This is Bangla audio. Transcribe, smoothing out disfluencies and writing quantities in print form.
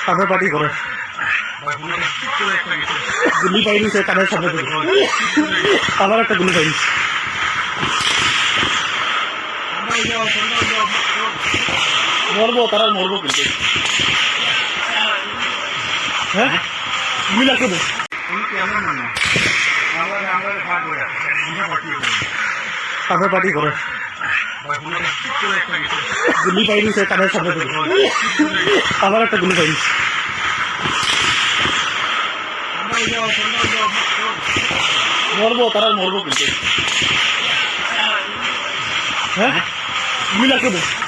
কাঁধে পার্টি করে গুলি পাইনি সে কানের সামনে থেকে আবার একটা গুলি পাইনি মরবো তারা মরবো কিন্তু হ্যাঁ গুলি লাগবে না কাঁধে পার্টি করে গুলি পাইনি সে কানের সামনে থেকে আবার একটা গুলি পাইনি মরবো তারা মরবো কিন্তু হ্যাঁ গুলি লাগবে না